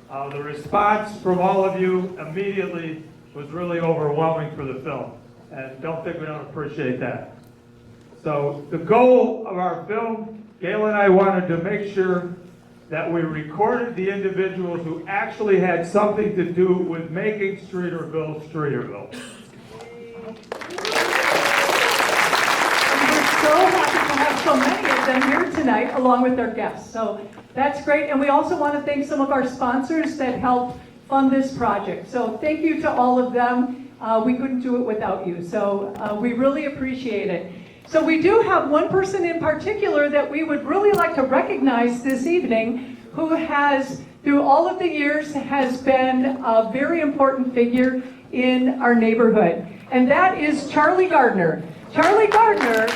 The response from all of you immediately was really overwhelming for the film, and don't think we don't appreciate that. So the goal of our film, Gail and I wanted to make sure that we recorded the individuals who actually had something to do with making Streeterville, Streeterville. We're so happy to have so many of them here tonight, along with their guests. So that's great. And we also want to thank some of our sponsors that helped fund this project. So thank you to all of them. We couldn't do it without you. So we really appreciate it. So we do have one person in particular that we would really like to recognize this evening, who has, through all of the years, has been a very important figure in our neighborhood. And that is Charlie Gardner. Charlie Gardner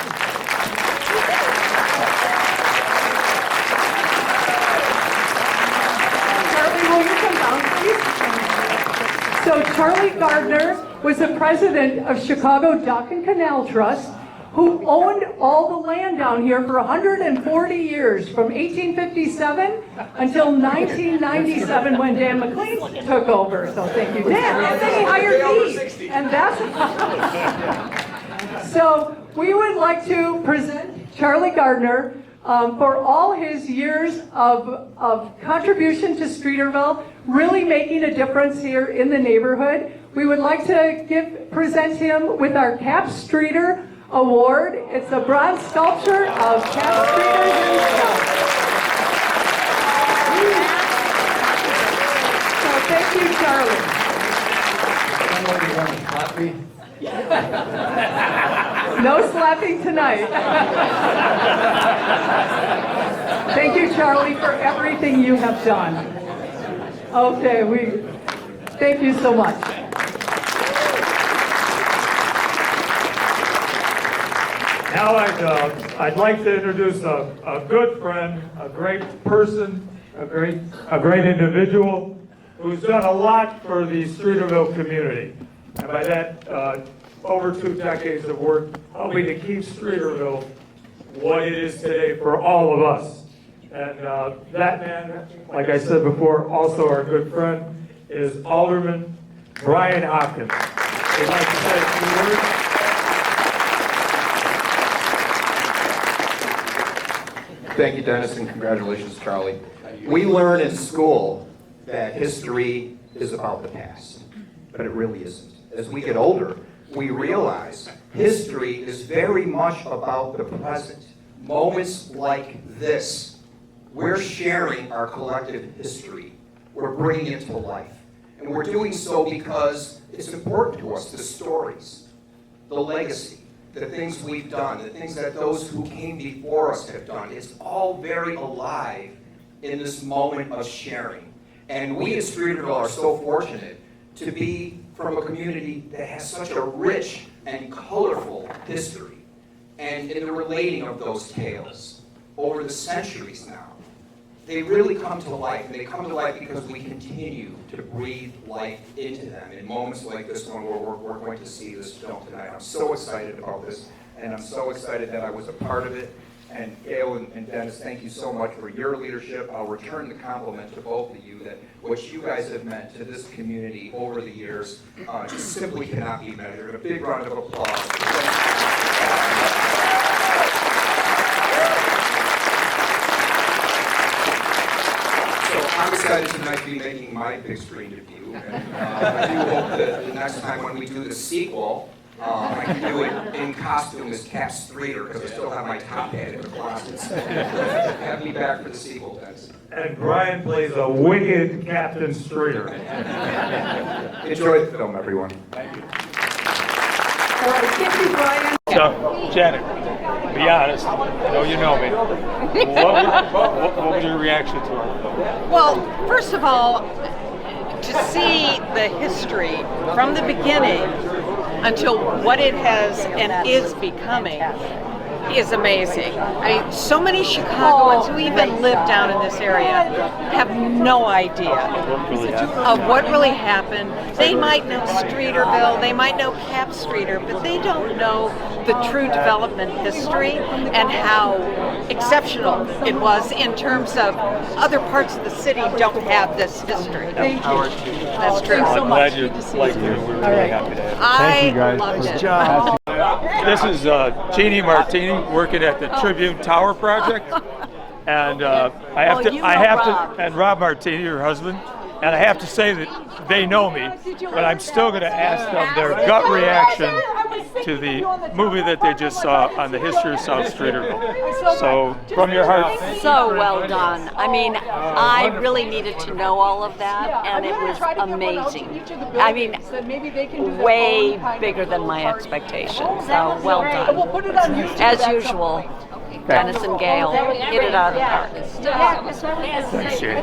So Charlie Gardner was the president of Chicago Dock and Canal Trust, who owned all the land down here for 140 years, from 1857 until 1997 when Dan McLean took over. So thank you, Dan. And then he hired me. And that's So we would like to present Charlie Gardner for all his years of contribution to Streeterville, really making a difference here in the neighborhood. We would like to present him with our Cap Streeter Award. It's a bronze sculpture of Cap Streeter himself. So thank you, Charlie. No slapping tonight. Thank you, Charlie, for everything you have done. Okay, thank you so much. Now I'd like to introduce a good friend, a great person, a great individual who's done a lot for the Streeterville community. And by that, over 2 decades of work helping to keep Streeterville what it is today for all of us. And that man, like I said before, also our good friend, is Alderman Brian Hopkins. We'd like to say a few words. Thank you, Dennis, and congratulations, Charlie. We learn in school that history is about the past, but it really isn't. As we get older, we realize history is very much about the present. Moments like this, we're sharing our collective history. We're bringing it to life. And we're doing so because it's important to us, the stories, the legacy, the things we've done, the things that those who came before us have done. It's all very alive in this moment of sharing. And we at Streeterville are so fortunate to be from a community that has such a rich and colorful history. And in the relating of those tales over the centuries now, they really come to life. And they come to life because we continue to breathe life into them in moments like this one where we're going to see this film tonight. I'm so excited about this, and I'm so excited that I was a part of it. And Gail and Dennis, thank you so much for your leadership. I'll return the compliment to both of you that what you guys have meant to this community over the years just simply cannot be measured. A big round of applause. I'm excited tonight to be making my big screen debut. And, I do hope that the next time when we do the sequel, I can do it in costume as Cap Streeter, because I still have my top hat in the closet. Have me back for the sequel, Dennis. And Brian plays a wicked Captain Streeter. Enjoy the film, everyone. Thank you. All right, thank you, Brian. So, Janet, be honest, I know you know me. What was your reaction to it? Well, first of all, to see the history from the beginning until what it has and is becoming is amazing. I mean, so many Chicagoans who even live down in this area have no idea of what really happened. They might know Streeterville, they might know Cap Streeter, but they don't know the true development history and how exceptional it was in terms of other parts of the city don't have this history. Thank you. That's true. Thanks so I'm much. glad you Good to see liked you. it. We're All really right. happy to have you. I loved it. This is Jeannie Martini working at the Tribune Tower project, and I have to, and Rob Martini, her husband, and I have to say that they know me, but I'm still going to ask them their gut reaction to the movie that they just saw on the history of South Streeterville. So, from your heart. So well done. I mean, I really needed to know all of that, and it was amazing. I mean, way bigger than my expectations. So well done. As usual, Dennis and Gail hit it out of the park. Thanks, Jeannie.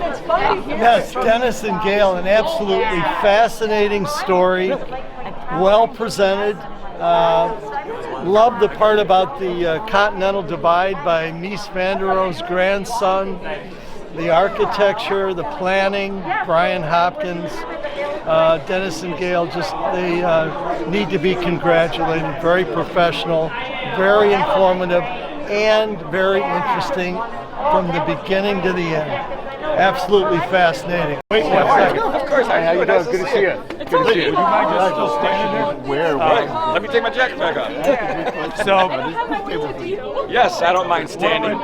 Yes, Dennis and Gail, an absolutely fascinating story, well presented. Love the part about the Continental Divide by Mies van der Rohe's grandson, the architecture, the planning, Brian Hopkins. Dennis and Gail, they need to be congratulated. Very professional, very informative, and very interesting from the beginning to the end. Absolutely fascinating. Wait one second. Of course, how you doing? Good to see you. Good to see you. Would you mind just still standing there? Where? Let me take my jacket back off. So, yes, I don't mind standing.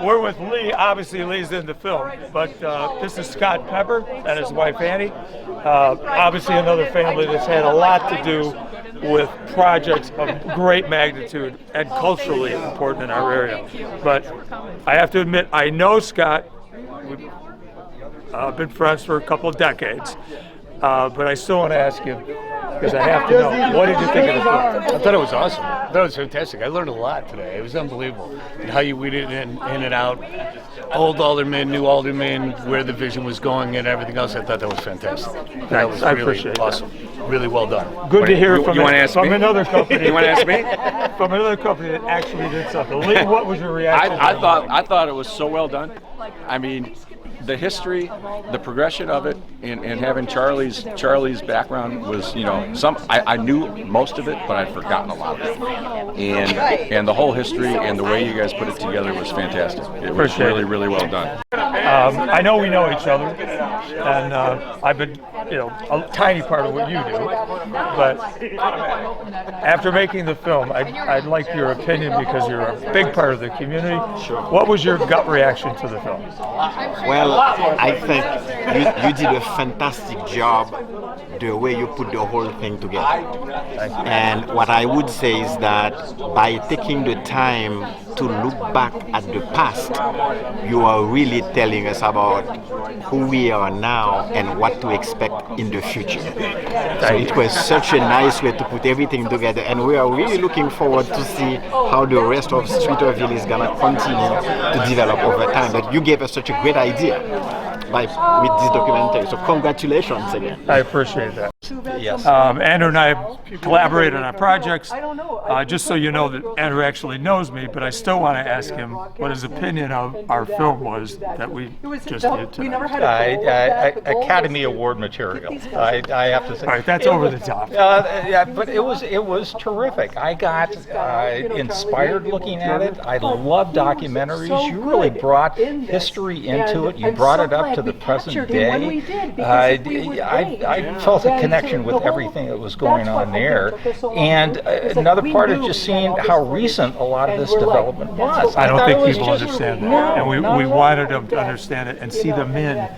We're with Lee. Obviously, Lee's in the film, but this is Scott Pepper and his wife Annie. Obviously, another family that's had a lot to do with projects of great magnitude and culturally important in our area. But I have to admit, I know Scott. We've been friends for a couple of decades, but I still want to ask you, because I have to know, what did you think of the film? I thought it was awesome. I thought it was fantastic. I learned a lot today. It was unbelievable. And how you weeded in and out, old aldermen, new aldermen, where the vision was going and everything else. I thought that was fantastic. That was I really appreciate awesome. Really well done. Good to hear from another company. You want to ask me? From another company that actually did something. Lee, what was your reaction? I thought it was so well done. I mean, the history, the progression of it, and having Charlie's background was, I knew most of it, but I'd forgotten a lot of it. And the whole history and the way you guys put it together was fantastic. It was really well done. I know we know each other, and I've been, a tiny part of what you do. But after making the film, I'd like your opinion because you're a big part of the community. Sure. What was your gut reaction to the film? Well, I think you did a fantastic job the way you put the whole thing together. And what I would say is that by taking the time to look back at the past, you are really telling us about who we are now and what to expect in the future. So it was such a nice way to put everything together, and we are really looking forward to see how the rest of Streeterville is going to continue to develop over time. But you gave us such a great idea with this documentary, so congratulations again. I appreciate that. Yes. Andrew and I have collaborated on projects. Just so you know that Andrew actually knows me, but I still want to ask him what his opinion of our film was that we just did tonight. Academy Award material. I have to say. All right, that's over the top. Yeah, but it was terrific. I got inspired looking at it. I love documentaries. You really brought history into it. You brought it up to the present day. I felt a connection with everything that was going on there. And another part of just seeing how recent a lot of this development was. I don't think people understand that. And we wanted them to understand it and see the men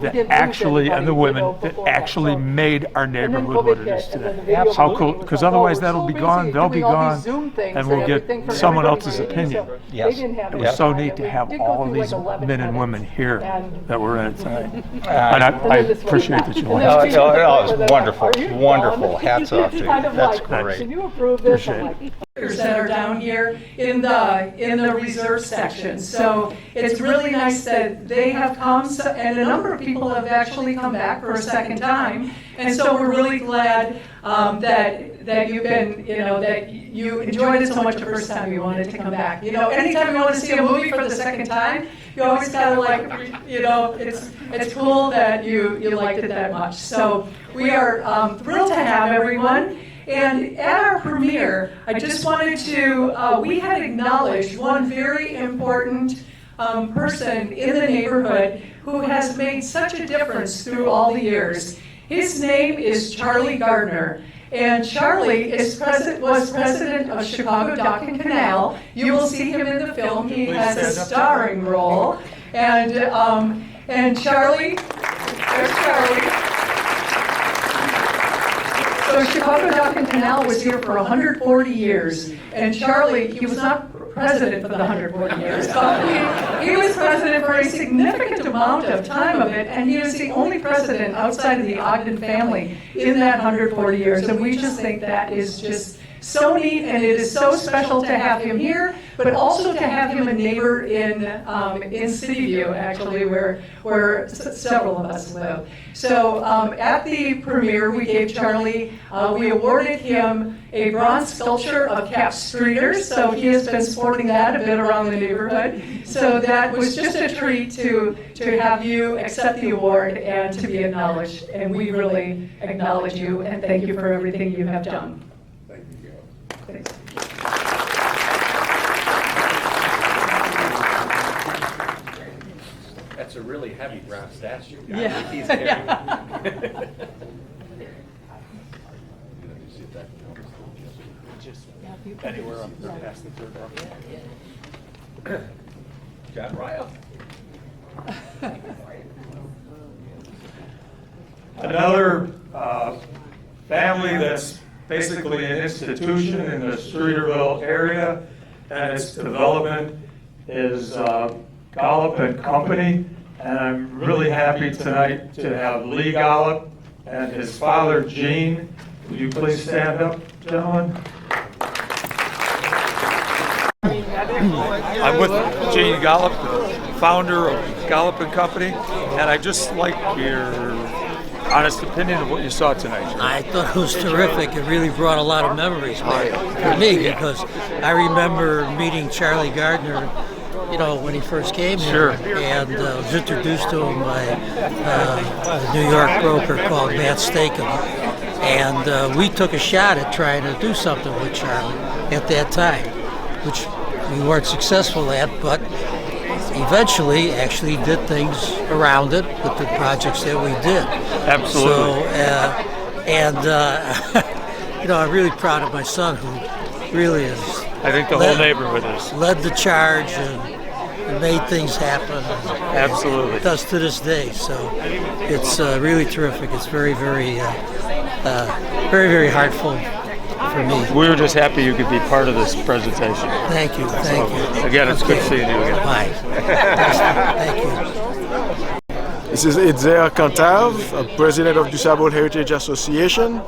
that actually, and the women that actually made our neighborhood what it is today. How cool, because otherwise that'll be gone, they'll be gone, and we'll get someone else's opinion. Yes. It was so neat to have all of these men and women here that were in it tonight. And I appreciate that you wanted to. It was wonderful, wonderful. Hats off to you. That's great. Can you approve this? Appreciate it. That are down here in the reserve section. So it's really nice that they have come, and a number of people have actually come back for a second time. And so we're really glad that you've been, that you enjoyed it so much the first time you wanted to come back. Anytime you want to see a movie for the second time, you always gotta it's cool that you liked it that much. So we are thrilled to have everyone. And at our premiere, I just wanted to, we had acknowledged one very important person in the neighborhood who has made such a difference through all the years. His name is Charlie Gardner. And Charlie was president of Chicago Dock and Canal. You will see him in the film. He has a starring role. And Charlie, there's Charlie. So Chicago Dock and Canal was here for 140 years. And Charlie, he was not president for the 140 years, but he was president for a significant amount of time of it, and he was the only president outside of the Ogden family in that 140 years, and we just think that is just so neat, and it is so special to have him here, but also to have him a neighbor in City View, actually, where several of us live. So at the premiere, we gave Charlie, we awarded him a bronze sculpture of Cap Streeter, so he has been sporting that a bit around the neighborhood. So that was just a treat to have you accept the award and to be acknowledged, and we really acknowledge you and thank you for everything you have done. Thanks. That's a really heavy bronze statue. Yeah. He's Anywhere up there past the third level. John Ryle. Another family that's basically an institution in the Streeterville area, and its development is Gollop and Company. And I'm really happy tonight to have Lee Gollop and his father, Gene. Would you please stand up, gentlemen? I'm with Gene Gollop, the founder of Gollop and Company, and I just like your honest opinion of what you saw tonight. I thought it was terrific. It really brought a lot of memories back for me, because I remember meeting Charlie Gardner, you know, when he first came here, and was introduced to him by a New York broker called Matt Stakem, and we took a shot at trying to do something with Charlie at that time, which we weren't successful at, but eventually actually did things around it with the projects that we did. Absolutely. So, you know, I'm really proud of my son, who really is. I think the whole neighborhood is. Led the charge and made things happen. Absolutely. It does to this day. So it's really terrific. It's very, very, very, very heartful for me. We were just happy you could be part of this presentation. Thank you. Thank you. Again, it's good seeing you again. Bye. Thank you. This is Edzer Cantav, President of DuSable Heritage Association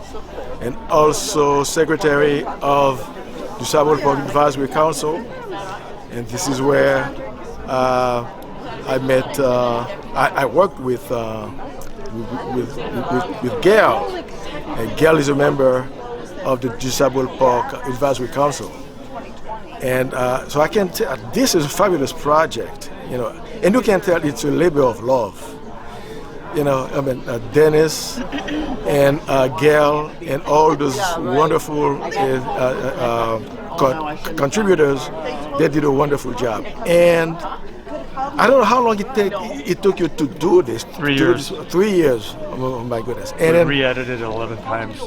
and also Secretary of DuSable Park Advisory Council. And this is where I met, I worked with Gail. And Gail is a member of the DuSable Park Advisory Council. And so I can tell, this is a fabulous project, you know, and you can tell it's a labor of love. You know, I mean, Dennis and Gail and all those wonderful contributors, they did a wonderful job. And I don't know how long it took you to do this. 3 years. 3 years. Oh my goodness. And then re-edited it 11 times.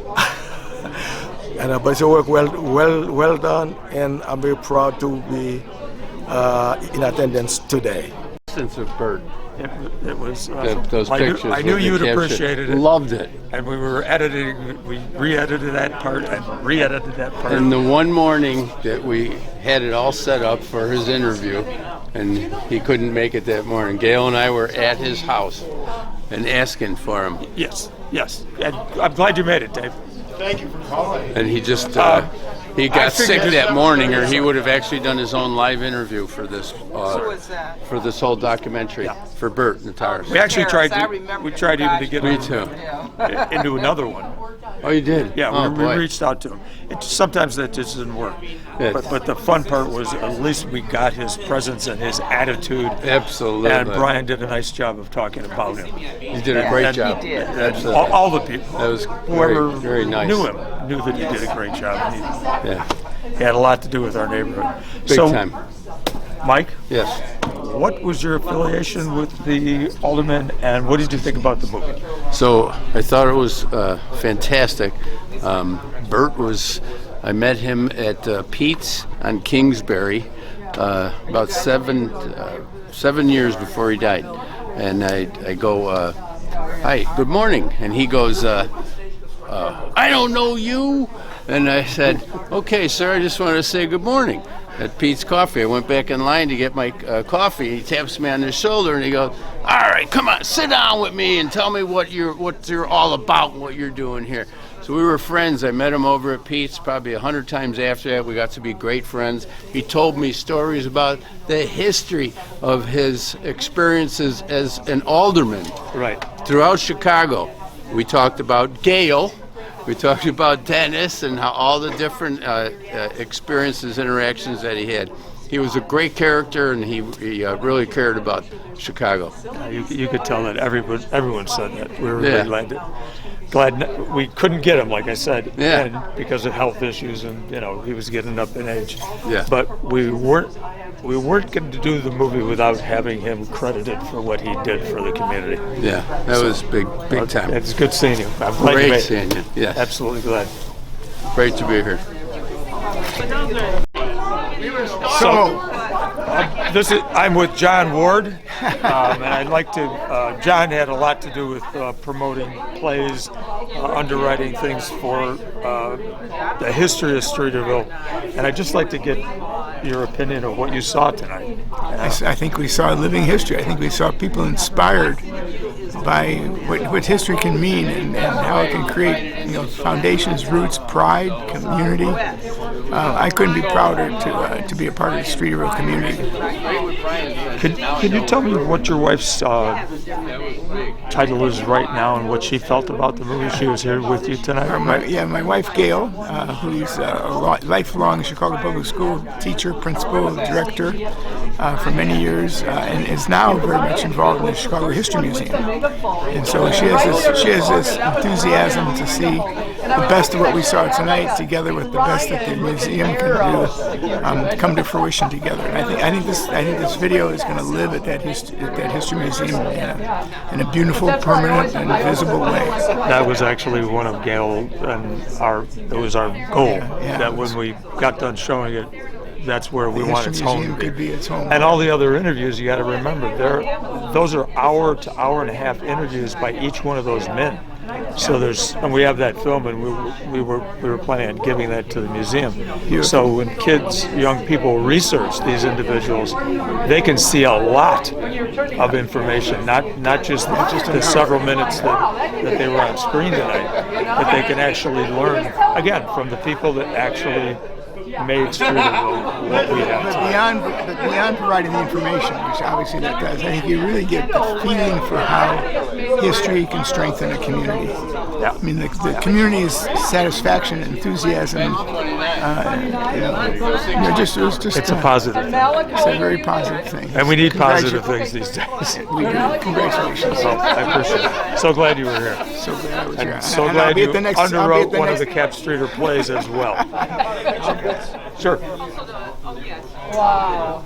And but it's a work well done, and I'm very proud to be in attendance today. Sense of Bert. It was those pictures. I knew you'd appreciated it. Loved it. And we were editing. We re-edited that part and re-edited that part. And the one morning that we had it all set up for his interview, and he couldn't make it that morning, Gail and I were at his house and asking for him. Yes. And I'm glad you made it, Dave. Thank you for calling. And he just he got sick that morning, or he would have actually done his own live interview for this for this whole documentary for Bert Nataris. We actually tried to even to get Me too. into another one. Oh, you did? Yeah, Oh, we boy. reached out to him. Sometimes that just didn't work. Yes. But the fun part was at least we got his presence and his attitude. Absolutely. And Brian did a nice job of talking about him. You did a great job. He did. Absolutely. All the people. That was Whoever very nice. knew him knew that he did a great job. Yeah. He had a lot to do with our neighborhood. Big time. Mike? Yes. What was your affiliation with the Alderman, and what did you think about the movie? So I thought it was fantastic. Bert I met him at Pete's on Kingsbury about 7 years before he died. And I go, hi, good morning. And he goes, I don't know you. And I said, okay, sir, I just wanted to say good morning. At Pete's Coffee, I went back in line to get my coffee. He taps me on the shoulder and he goes, all right, come on, sit down with me and tell me what you're all about and what you're doing here. So we were friends. I met him over at Pete's probably 100 times after that. We got to be great friends. He told me stories about the history of his experiences as an alderman. Right. Throughout Chicago. We talked about Gail. We talked about Dennis and how all the different experiences, interactions that he had. He was a great character, and he really cared about Chicago. You could tell that everyone said that. We were really glad we couldn't get him, like I said, and because of health issues, and he was getting up in age. Yeah. But we weren't going to do the movie without having him credited for what he did for the community. Yeah, that was big time. It's good seeing you. I'm glad Great you made it. seeing you. Yes. Absolutely glad. Great to be here. I'm with John Ward, and I'd like to. John had a lot to do with promoting plays, underwriting things for the history of Streeterville, and I'd just like to get your opinion of what you saw tonight. I think we saw living history. I think we saw people inspired by what history can mean and how it can create foundations, roots, pride, community. I couldn't be prouder to be a part of the Streeterville community. Could you tell me what your wife's title is right now and what she felt about the movie? She was here with you tonight. My wife Gail, who's a lifelong Chicago Public School teacher, principal, director for many years, and is now very much involved in the Chicago History Museum. And so she has this enthusiasm to see the best of what we saw tonight, together with the best that the museum can do, come to fruition together. And I think this video is going to live at that history museum in a beautiful, permanent, and visible way. That was actually one of Gail and it was our goal. That when we got done showing it, that's where we want its home to be. And all the other interviews, you got to remember, those are hour to hour and a half interviews by each one of those men. So and we have that film, and we were planning on giving that to the museum. So when young people research these individuals, they can see a lot of information, not just the several minutes that they were on screen tonight, but they can actually learn again from the people that actually made Streeterville what we have tonight. But beyond providing the information, which obviously that does, I think you really get the feeling for how history can strengthen a community. Yeah. I mean, the community's satisfaction, enthusiasm, it's a positive thing. It's a very positive thing. And we need positive things these days. We do. Congratulations. I appreciate it. So glad you were here. So glad I was here. And so glad you underwrote one of the Cap Streeter plays as well. Sure. Wow.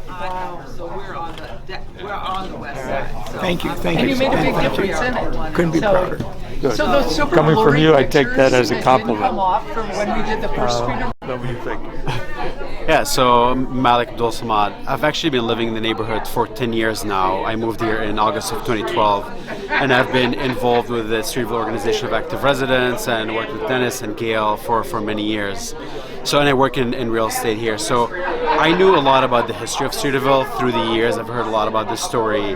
So we're on the west side. So. Thank you. And you made a big difference in it. Couldn't be prouder. Good. So those super Coming from you, I take that as a pictures compliment. didn't come off from when we did the first Streeter. What do you think? Yeah, so I'm Malik Abdul Samad. I've actually been living in the neighborhood for 10 years now. I moved here in August of 2012, and I've been involved with the Streeterville Organization of Active Residents and worked with Dennis and Gail for many years. So, and I work in real estate here. So I knew a lot about the history of Streeterville through the years. I've heard a lot about the story.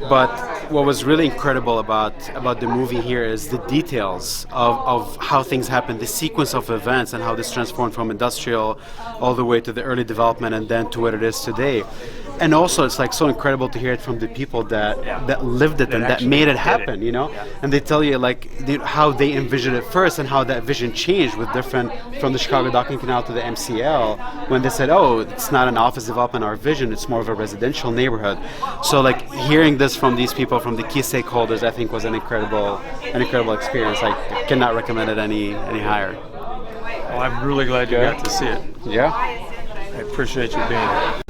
But what was really incredible about the movie here is the details of how things happened, the sequence of events and how this transformed from industrial all the way to the early development and then to what it is today. and also it's like so incredible to hear it from the people that lived it and that made it happen, you know. And they tell you like how they envisioned it first and how that vision changed with different from the Chicago Docking Canal to the MCL when they said, oh, it's not an office development, our vision, it's more of a residential neighborhood. So like hearing this from these people, from the key stakeholders, I think was an incredible experience. I cannot recommend it any higher. Well, I'm really glad you got to see it. Yeah. I appreciate you being here.